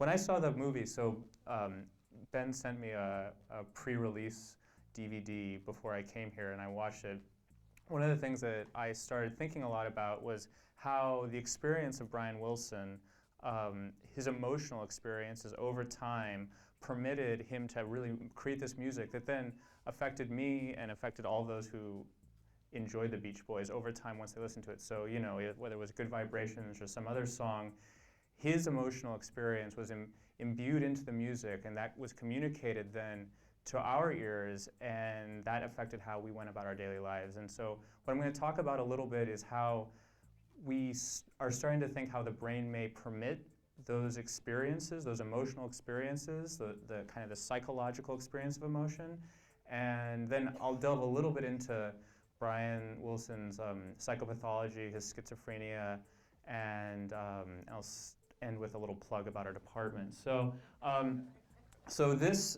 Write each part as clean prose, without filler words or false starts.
When I saw the movie, so Ben sent me a pre-release DVD before I came here, and I watched it. One of the things that I started thinking a lot about was how the experience of Brian Wilson, his emotional experiences over time, permitted him to really create this music that then affected me and affected all those who enjoyed the Beach Boys over time once they listened to it. So, you know, whether it was Good Vibrations or some other song, his emotional experience was imbued into the music, and that was communicated then to our ears, and that affected how we went about our daily lives. And so what I'm going to talk about a little bit is how we are starting to think how the brain may permit those experiences, those emotional experiences, the kind of the psychological experience of emotion. And then I'll delve a little bit into Brian Wilson's psychopathology, his schizophrenia, and I'll end with a little plug about our department. So, so this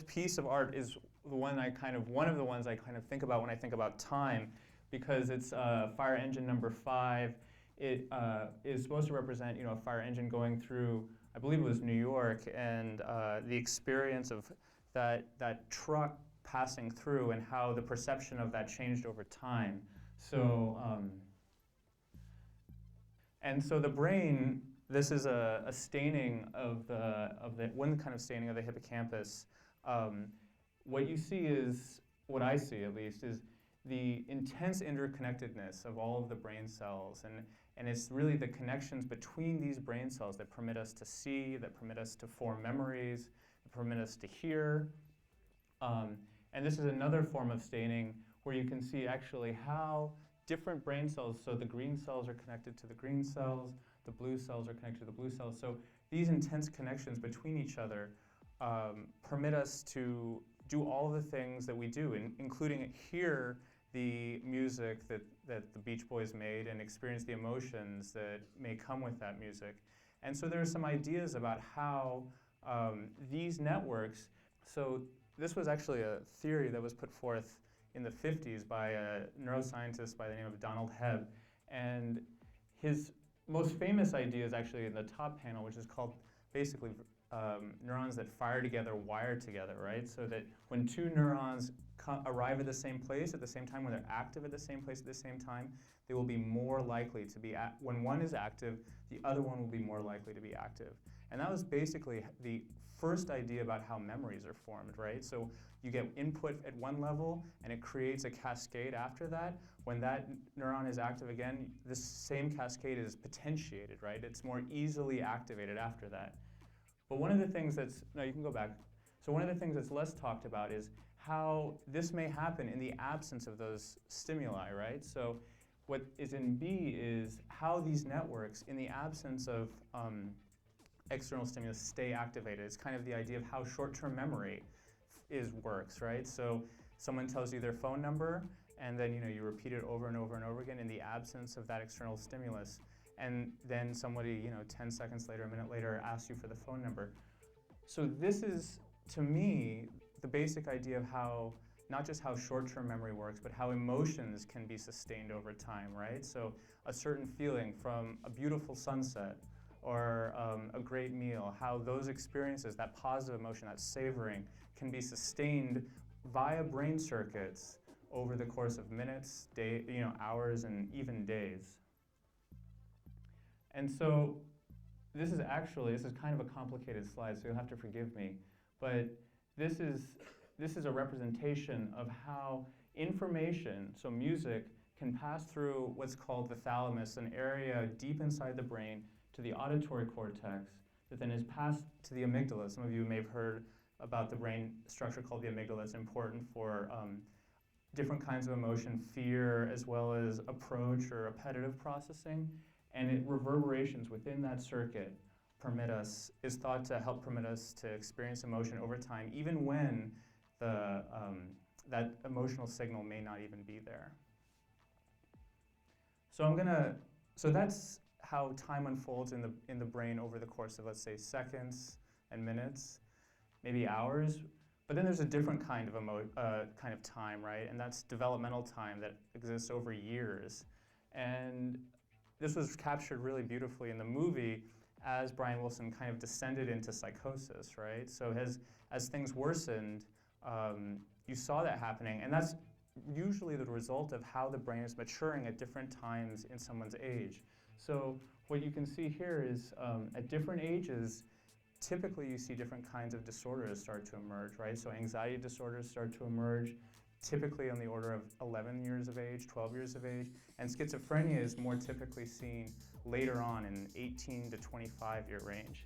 piece of art is one of the ones I kind of think about when I think about time, because it's fire engine number 5. It is supposed to represent, you know, a fire engine going through, I believe it was New York, and the experience of that truck passing through and how the perception of that changed over time. So, and so the brain. This is a staining of the one kind of staining of the hippocampus. What you see is, what I see at least, is the intense interconnectedness of all of the brain cells, and it's really the connections between these brain cells that permit us to see, that permit us to form memories, that permit us to hear. And this is another form of staining where you can see actually how different brain cells, so the green cells are connected to the green cells, the blue cells are connected to the blue cells. So these intense connections between each other permit us to do all the things that we do, including hear the music that the Beach Boys made and experience the emotions that may come with that music. And so there are some ideas about how these networks, so this was actually a theory that was put forth in the 50s by a neuroscientist by the name of Donald Hebb, and his most famous idea is actually in the top panel, which is called basically neurons that fire together, wire together, right? So that when two neurons arrive at the same place at the same time, when they're active at the same place at the same time, they will be more likely to be, when one is active, the other one will be more likely to be active. And that was basically the first idea about how memories are formed, right? So you get input at one level, and it creates a cascade after that. When that neuron is active again, this same cascade is potentiated, right? It's more easily activated after that. But one of the things that's, no, you can go back. So one of the things that's less talked about is how this may happen in the absence of those stimuli, right? So what is in B is how these networks, in the absence of external stimulus, stay activated. It's kind of the idea of how short-term memory works, right? So someone tells you their phone number, and then you repeat it over and over and over again in the absence of that external stimulus. And then somebody, 10 seconds later, a minute later, asks you for the phone number. So this is, to me, the basic idea of how, not just how short-term memory works, but how emotions can be sustained over time, right? So a certain feeling from a beautiful sunset or a great meal, how those experiences, that positive emotion, that savoring, can be sustained via brain circuits over the course of minutes, hours, and even days. And so this is kind of a complicated slide, so you'll have to forgive me. But this is a representation of how information, so music, can pass through what's called the thalamus, an area deep inside the brain, to the auditory cortex, that then is passed to the amygdala. Some of you may have heard about the brain structure called the amygdala. It's important for different kinds of emotion, fear, as well as approach or appetitive processing. And reverberations within that circuit is thought to help permit us to experience emotion over time, even when that emotional signal may not even be there. So that's how time unfolds in the brain over the course of, let's say, seconds and minutes, maybe hours. But then there's a different kind of time, right? And that's developmental time that exists over years. And this was captured really beautifully in the movie as Brian Wilson kind of descended into psychosis, right? So as things worsened, you saw that happening, and that's usually the result of how the brain is maturing at different times in someone's age. So what you can see here is at different ages, typically you see different kinds of disorders start to emerge, right? So anxiety disorders start to emerge, typically on the order of 11 years of age, 12 years of age, and schizophrenia is more typically seen later on in 18 to 25-year range.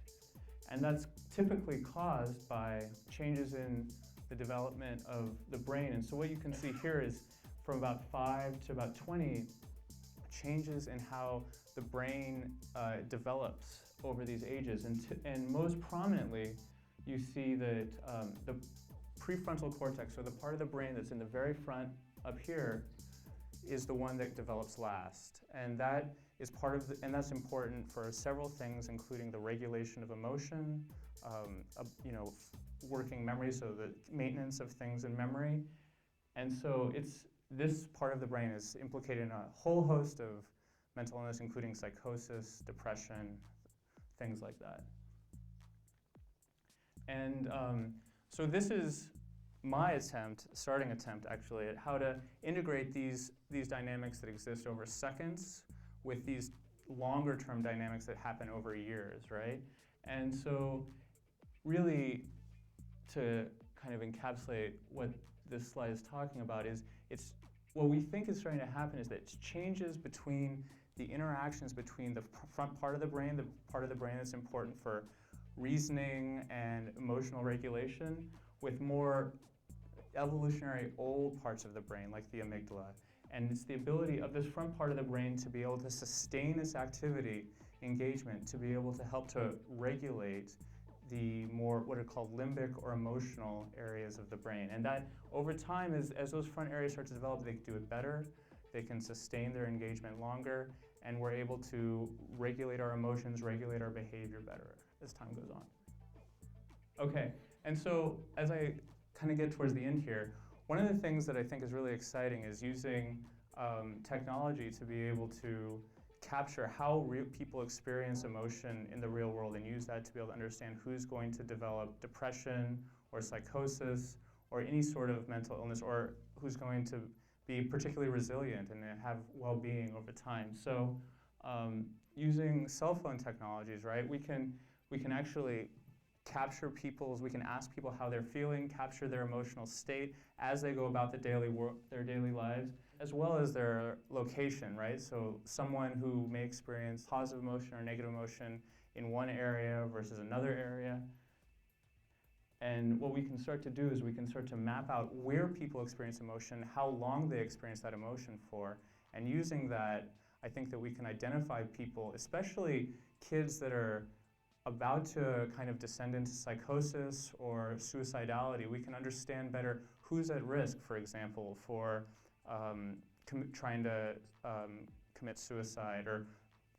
And that's typically caused by changes in the development of the brain. And so what you can see here is from about 5 to about 20, changes in how the brain develops over these ages. And most prominently, you see that the prefrontal cortex, or the part of the brain that's in the very front up here, is the one that develops last. And that is part of and that's important for several things, including the regulation of emotion, working memory, so the maintenance of things in memory. And so this part of the brain is implicated in a whole host of mental illness, including psychosis, depression, things like that. And so this is my starting attempt actually, at how to integrate these dynamics that exist over seconds with these longer term dynamics that happen over years, right? And so really, to kind of encapsulate what this slide is talking about, is what we think is starting to happen is that it's changes between the interactions between the front part of the brain, the part of the brain that's important for reasoning and emotional regulation, with more evolutionary old parts of the brain, like the amygdala. And it's the ability of this front part of the brain to be able to sustain this activity, engagement, to be able to help to regulate the more what are called limbic or emotional areas of the brain. And that over time, as those front areas start to develop, they can do it better, they can sustain their engagement longer, and we're able to regulate our emotions, regulate our behavior better as time goes on. Okay, and so as I kind of get towards the end here, one of the things that I think is really exciting is using technology to be able to capture how people experience emotion in the real world, and use that to be able to understand who's going to develop depression or psychosis or any sort of mental illness, or who's going to be particularly resilient and have well-being over time. So using cell phone technologies, right, we can actually capture we can ask people how they're feeling, capture their emotional state as they go about their daily lives, as well as their location, right? So someone who may experience positive emotion or negative emotion in one area versus another area. And what we can start to do is we can start to map out where people experience emotion, how long they experience that emotion for, and using that, I think that we can identify people, especially kids that are about to kind of descend into psychosis or suicidality. We can understand better who's at risk, for example, for trying to commit suicide or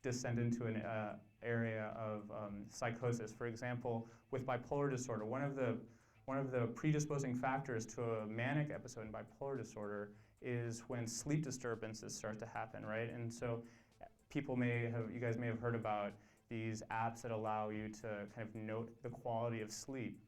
descend into an area of psychosis. For example, with bipolar disorder, one of the predisposing factors to a manic episode in bipolar disorder is when sleep disturbances start to happen, right? And so you guys may have heard about these apps that allow you to kind of note the quality of sleep.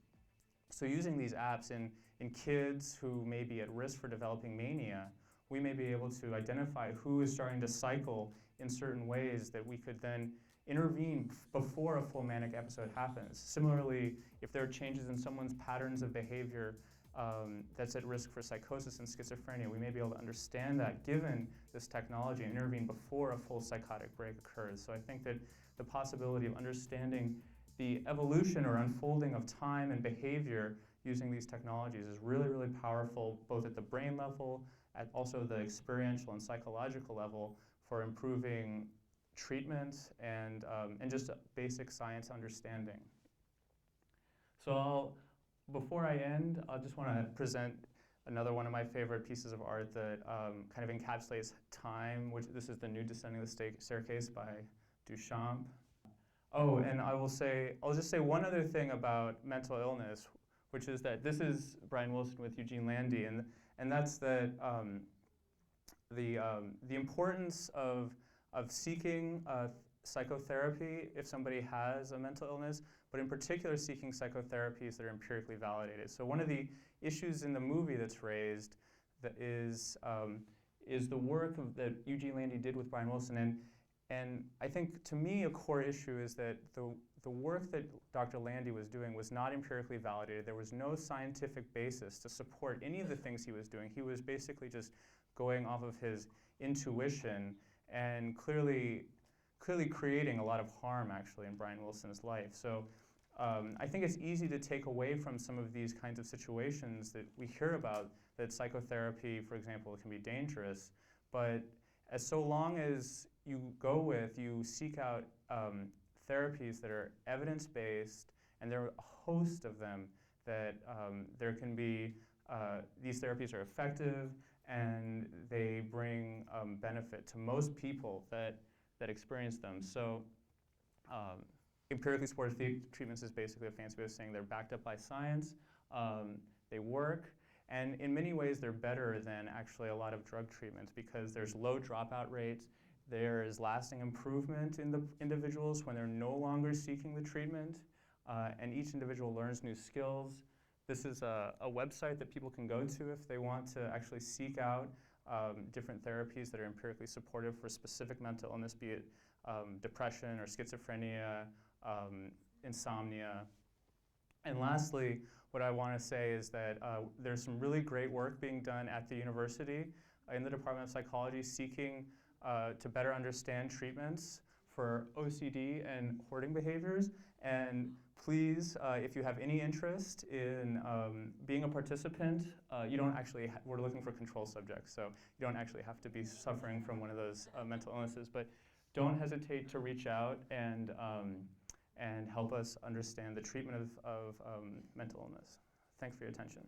So using these apps in kids who may be at risk for developing mania, we may be able to identify who is starting to cycle in certain ways that we could then intervene before a full manic episode happens. Similarly, if there are changes in someone's patterns of behavior that's at risk for psychosis and schizophrenia, we may be able to understand that given this technology and intervene before a full psychotic break occurs. So I think that the possibility of understanding the evolution or unfolding of time and behavior using these technologies is really, really powerful, both at the brain level, at also the experiential and psychological level, for improving treatment and just basic science understanding. So before I end, I just want to present another one of my favorite pieces of art that kind of encapsulates time, which this is The New Descending the Staircase by Duchamp. Oh, and I'll just say one other thing about mental illness, which is that this is Brian Wilson with Eugene Landy, and that's that the importance of seeking psychotherapy if somebody has a mental illness, but in particular seeking psychotherapies that are empirically validated. So one of the issues in the movie that's raised that is the work that Eugene Landy did with Brian Wilson. And I think, to me, a core issue is that the work that Dr. Landy was doing was not empirically validated. There was no scientific basis to support any of the things he was doing. He was basically just going off of his intuition and clearly creating a lot of harm, actually, in Brian Wilson's life. So I think it's easy to take away from some of these kinds of situations that we hear about, that psychotherapy, for example, can be dangerous. But so long as you seek out therapies that are evidence-based, and there are a host of them, that there can be, these therapies are effective, and they bring benefit to most people that experience them. So empirically supported treatments is basically a fancy way of saying they're backed up by science, they work, and in many ways they're better than actually a lot of drug treatments because there's low dropout rates, there is lasting improvement in the individuals when they're no longer seeking the treatment, and each individual learns new skills. This is a website that people can go to if they want to actually seek out different therapies that are empirically supportive for specific mental illness, be it depression or schizophrenia, insomnia. And lastly, what I want to say is that there's some really great work being done at the university in the Department of Psychology seeking to better understand treatments for OCD and hoarding behaviors. And please, if you have any interest in being a participant, you don't actually, we're looking for control subjects, so you don't actually have to be suffering from one of those mental illnesses, but don't hesitate to reach out and help us understand the treatment of mental illness. Thanks for your attention.